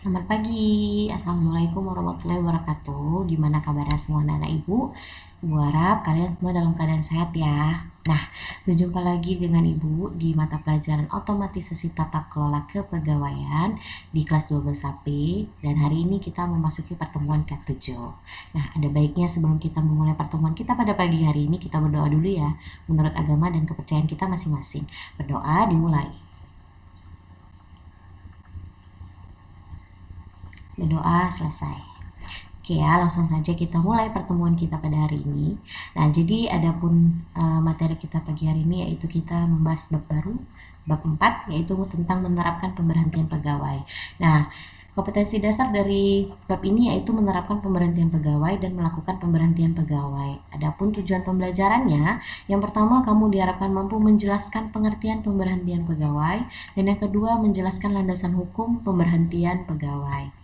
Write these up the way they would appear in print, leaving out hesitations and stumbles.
Selamat pagi, Assalamualaikum warahmatullahi wabarakatuh. Gimana kabarnya semua anak-anak ibu? Ibu harap kalian semua dalam keadaan sehat ya. Nah, berjumpa lagi dengan ibu di mata pelajaran otomatisasi tata kelola kepegawaian di kelas 12 AP, dan hari ini kita memasuki pertemuan ke-7. Nah, ada baiknya sebelum kita memulai pertemuan kita pada pagi hari ini, kita berdoa dulu ya, menurut agama dan kepercayaan kita masing-masing. Berdoa dimulai. Berdoa selesai. Oke ya, langsung saja kita mulai pertemuan kita pada hari ini. Nah, jadi adapun materi kita pagi hari ini yaitu kita membahas bab baru, bab 4, yaitu tentang menerapkan pemberhentian pegawai. Nah, kompetensi dasar dari bab ini yaitu menerapkan pemberhentian pegawai dan melakukan pemberhentian pegawai. Adapun tujuan pembelajarannya, yang pertama kamu diharapkan mampu menjelaskan pengertian pemberhentian pegawai, dan yang kedua menjelaskan landasan hukum pemberhentian pegawai.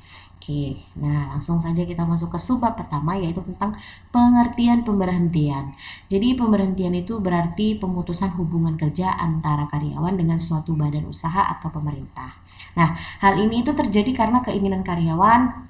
Oke, nah langsung saja kita masuk ke subbab pertama yaitu tentang pengertian pemberhentian. Jadi pemberhentian itu berarti pemutusan hubungan kerja antara karyawan dengan suatu badan usaha atau pemerintah. Nah, hal ini itu terjadi karena keinginan karyawan,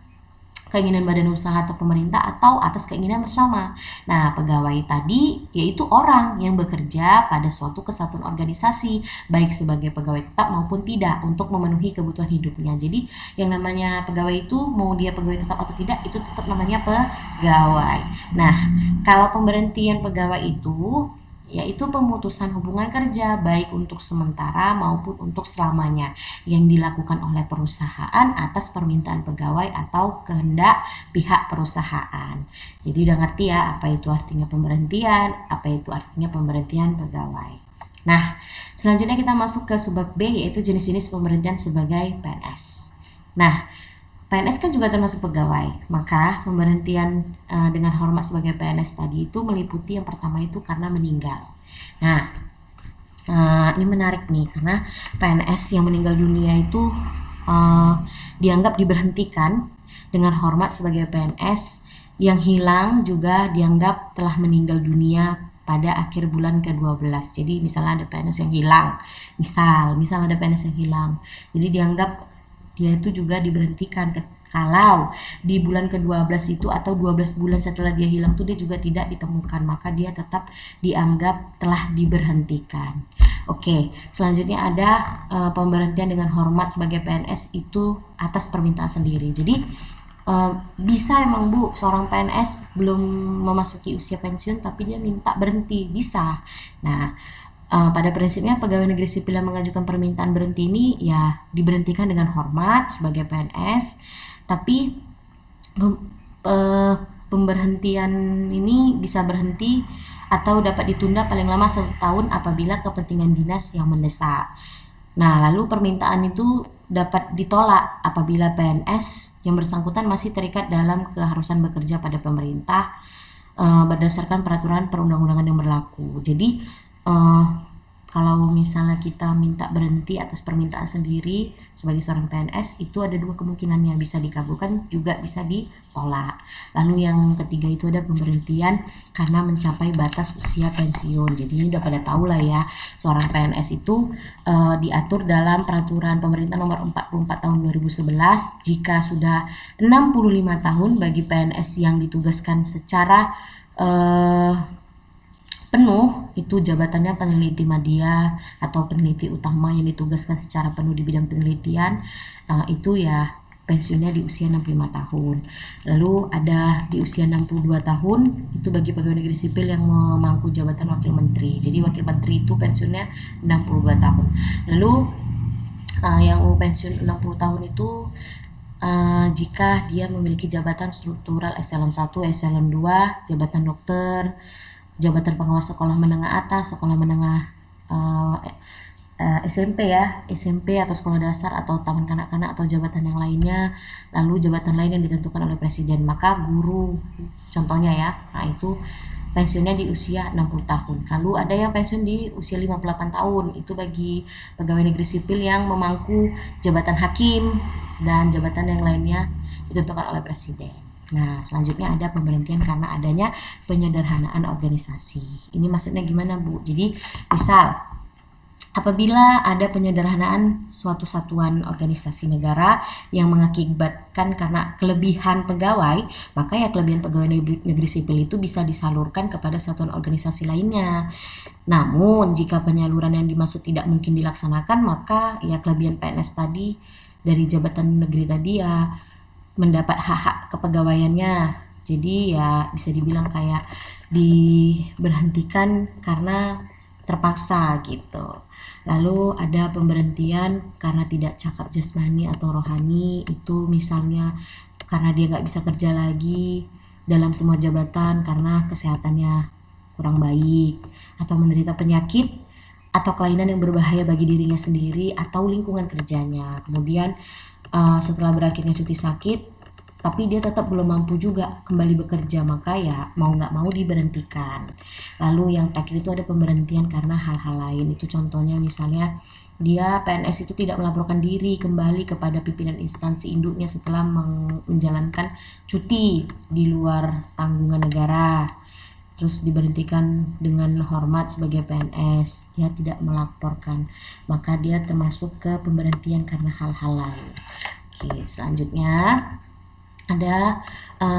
keinginan badan usaha atau pemerintah, atau atas keinginan bersama. Nah, pegawai tadi yaitu orang yang bekerja pada suatu kesatuan organisasi, baik sebagai pegawai tetap maupun tidak, untuk memenuhi kebutuhan hidupnya. Jadi, yang namanya pegawai itu, mau dia pegawai tetap atau tidak, itu tetap namanya pegawai. Nah, kalau pemberhentian pegawai itu yaitu pemutusan hubungan kerja baik untuk sementara maupun untuk selamanya yang dilakukan oleh perusahaan atas permintaan pegawai atau kehendak pihak perusahaan. Jadi udah ngerti ya apa itu artinya pemberhentian, apa itu artinya pemberhentian pegawai. Nah, selanjutnya kita masuk ke subbab B yaitu jenis-jenis pemberhentian sebagai PNS. Nah, PNS kan juga termasuk pegawai, maka pemberhentian dengan hormat sebagai PNS tadi itu meliputi yang pertama itu karena meninggal. Nah, ini menarik nih karena PNS yang meninggal dunia itu dianggap diberhentikan dengan hormat sebagai PNS, yang hilang juga dianggap telah meninggal dunia pada akhir bulan ke-12. Jadi misalnya ada PNS yang hilang, misal ada PNS yang hilang, jadi dianggap dia itu juga diberhentikan kalau di bulan ke-12 itu atau 12 bulan setelah dia hilang tuh dia juga tidak ditemukan, maka dia tetap dianggap telah diberhentikan. Oke, selanjutnya ada pemberhentian dengan hormat sebagai PNS itu atas permintaan sendiri. Jadi bisa emang Bu, seorang PNS belum memasuki usia pensiun tapi dia minta berhenti, bisa. Nah, pada prinsipnya pegawai negeri sipil yang mengajukan permintaan berhenti ini ya diberhentikan dengan hormat sebagai PNS, tapi pemberhentian ini bisa berhenti atau dapat ditunda paling lama 1 tahun apabila kepentingan dinas yang mendesak. Nah, lalu permintaan itu dapat ditolak apabila PNS yang bersangkutan masih terikat dalam keharusan bekerja pada pemerintah berdasarkan peraturan perundang-undangan yang berlaku. Jadi kalau misalnya kita minta berhenti atas permintaan sendiri sebagai seorang PNS, itu ada 2 kemungkinan, yang bisa dikabulkan juga bisa ditolak. Lalu yang ketiga itu ada pemberhentian karena mencapai batas usia pensiun. Jadi ini udah pada tahu lah ya, seorang PNS itu diatur dalam peraturan pemerintah nomor 44 tahun 2011, jika sudah 65 tahun bagi PNS yang ditugaskan secara penuh, itu jabatannya peneliti media atau peneliti utama yang ditugaskan secara penuh di bidang penelitian, itu ya pensiunnya di usia 65 tahun. Lalu ada di usia 62 tahun itu bagi pegawai negeri sipil yang memangku jabatan wakil menteri. Jadi wakil menteri itu pensiunnya 62 tahun. Lalu yang pensiun 60 tahun itu jika dia memiliki jabatan struktural eselon 1, eselon 2, jabatan dokter, jabatan pengawas sekolah menengah atas, sekolah menengah SMP ya, SMP atau sekolah dasar atau taman kanak-kanak atau jabatan yang lainnya, lalu jabatan lain yang ditentukan oleh presiden. Maka guru contohnya ya, nah itu pensiunnya di usia 60 tahun. Lalu ada yang pensiun di usia 58 tahun, itu bagi pegawai negeri sipil yang memangku jabatan hakim dan jabatan yang lainnya ditentukan oleh presiden. Nah, selanjutnya ada pemberhentian karena adanya penyederhanaan organisasi. Ini maksudnya gimana, Bu? Jadi, misal Apabila ada penyederhanaan suatu satuan organisasi negara yang mengakibatkan karena kelebihan pegawai, maka ya kelebihan pegawai negeri sipil itu bisa disalurkan kepada satuan organisasi lainnya. Namun, jika penyaluran yang dimaksud tidak mungkin dilaksanakan, maka ya kelebihan PNS tadi dari jabatan negeri tadi ya mendapat hak-hak kepegawaiannya. Jadi ya bisa dibilang kayak diberhentikan karena terpaksa gitu. Lalu ada pemberhentian karena tidak cakap jasmani atau rohani, itu misalnya karena dia nggak bisa kerja lagi dalam semua jabatan karena kesehatannya kurang baik, atau menderita penyakit atau kelainan yang berbahaya bagi dirinya sendiri atau lingkungan kerjanya. Kemudian setelah berakhirnya cuti sakit, tapi dia tetap belum mampu juga kembali bekerja, maka ya mau nggak mau diberhentikan. Lalu yang terakhir itu ada pemberhentian karena hal-hal lain. Itu contohnya misalnya dia PNS itu tidak melaporkan diri kembali kepada pimpinan instansi induknya setelah menjalankan cuti di luar tanggungan negara. Terus diberhentikan dengan hormat sebagai PNS, dia tidak melaporkan, maka dia termasuk ke pemberhentian karena hal-hal lain. Oke, selanjutnya ada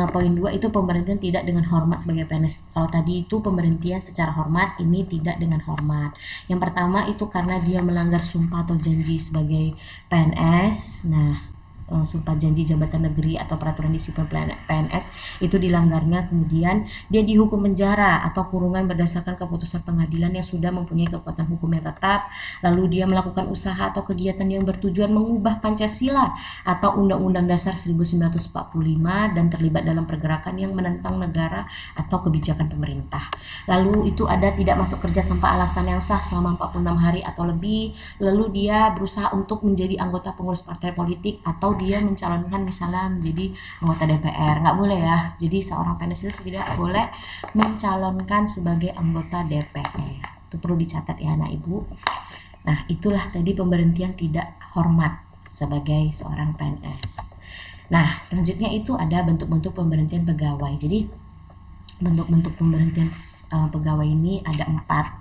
poin 2 itu pemberhentian tidak dengan hormat sebagai PNS. Kalau tadi itu pemberhentian secara hormat, ini tidak dengan hormat. Yang pertama itu karena dia melanggar sumpah atau janji sebagai PNS. Nah, sumpah janji jabatan negeri atau peraturan disiplin PNS itu dilanggarnya, kemudian dia dihukum penjara atau kurungan berdasarkan keputusan pengadilan yang sudah mempunyai kekuatan hukum yang tetap, lalu dia melakukan usaha atau kegiatan yang bertujuan mengubah Pancasila atau Undang-Undang Dasar 1945 dan terlibat dalam pergerakan yang menentang negara atau kebijakan pemerintah. Lalu itu ada tidak masuk kerja tanpa alasan yang sah selama 46 hari atau lebih, lalu dia berusaha untuk menjadi anggota pengurus partai politik atau dia mencalonkan misalnya menjadi anggota DPR. Nggak boleh ya, jadi seorang PNS itu tidak boleh mencalonkan sebagai anggota DPR. Itu perlu dicatat ya anak ibu. Nah, itulah tadi pemberhentian tidak hormat sebagai seorang PNS. Nah, selanjutnya itu ada bentuk-bentuk pemberhentian pegawai. Jadi bentuk-bentuk pemberhentian pegawai ini ada 4.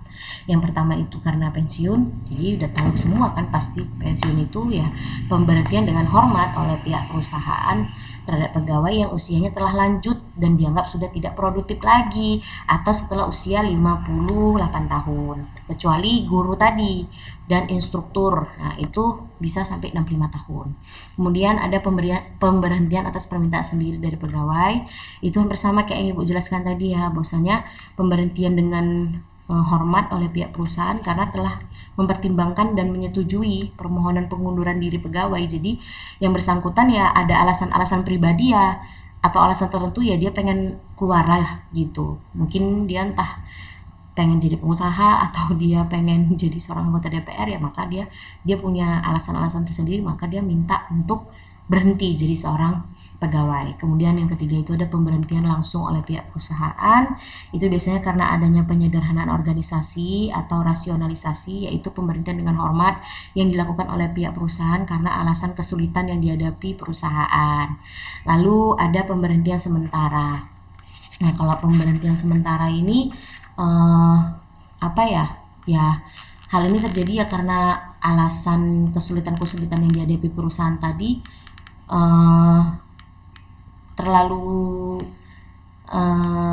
Yang pertama itu karena pensiun, jadi udah tahu semua kan pasti pensiun itu ya pemberhentian dengan hormat oleh pihak perusahaan terhadap pegawai yang usianya telah lanjut dan dianggap sudah tidak produktif lagi atau setelah usia 58 tahun, kecuali guru tadi dan instruktur. Nah, itu bisa sampai 65 tahun. Kemudian ada pemberhentian atas permintaan sendiri dari pegawai. Itu hampir sama kayak yang Ibu jelaskan tadi ya, bahwasanya pemberhentian dengan hormat oleh pihak perusahaan karena telah mempertimbangkan dan menyetujui permohonan pengunduran diri pegawai. Jadi yang bersangkutan ya ada alasan-alasan pribadi ya atau alasan tertentu ya dia pengen keluar lah gitu. Mungkin dia entah pengen jadi pengusaha atau dia pengen jadi seorang anggota DPR, ya maka dia punya alasan-alasan tersendiri, maka dia minta untuk berhenti jadi seorang pegawai. Kemudian yang ketiga itu ada pemberhentian langsung oleh pihak perusahaan. Itu biasanya karena adanya penyederhanaan organisasi atau rasionalisasi, yaitu pemberhentian dengan hormat yang dilakukan oleh pihak perusahaan karena alasan kesulitan yang dihadapi perusahaan. Lalu ada pemberhentian sementara. Nah, kalau pemberhentian sementara ini apa ya? Ya, hal ini terjadi ya karena alasan kesulitan-kesulitan yang dihadapi perusahaan tadi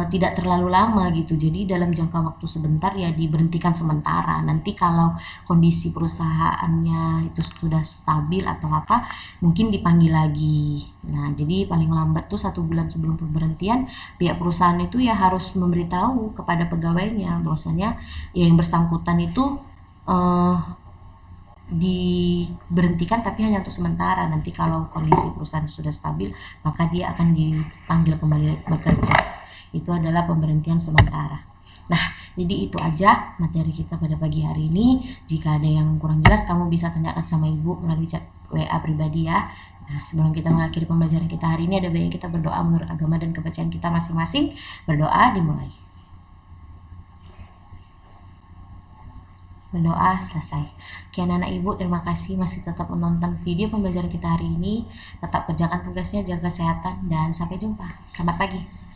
tidak terlalu lama gitu. Jadi dalam jangka waktu sebentar ya diberhentikan sementara. Nanti kalau kondisi perusahaannya itu sudah stabil atau apa, mungkin dipanggil lagi. Nah, jadi paling lambat tuh 1 bulan sebelum pemberhentian, pihak perusahaan itu ya harus memberitahu kepada pegawainya bahwasanya ya yang bersangkutan itu diberhentikan tapi hanya untuk sementara. Nanti kalau kondisi perusahaan sudah stabil, maka dia akan dipanggil kembali bekerja. Itu adalah pemberhentian sementara. Nah, jadi itu aja materi kita pada pagi hari ini. Jika ada yang kurang jelas, kamu bisa tanyakan sama Ibu melalui chat WA pribadi ya. Nah, sebelum kita mengakhiri pembelajaran kita hari ini, ada baiknya kita berdoa menurut agama dan kepercayaan kita masing-masing. Berdoa dimulai. Berdoa selesai. Oke, anak-anak Ibu, terima kasih masih tetap menonton video pembelajaran kita hari ini. Tetap kerjakan tugasnya, jaga kesehatan, dan sampai jumpa. Selamat pagi.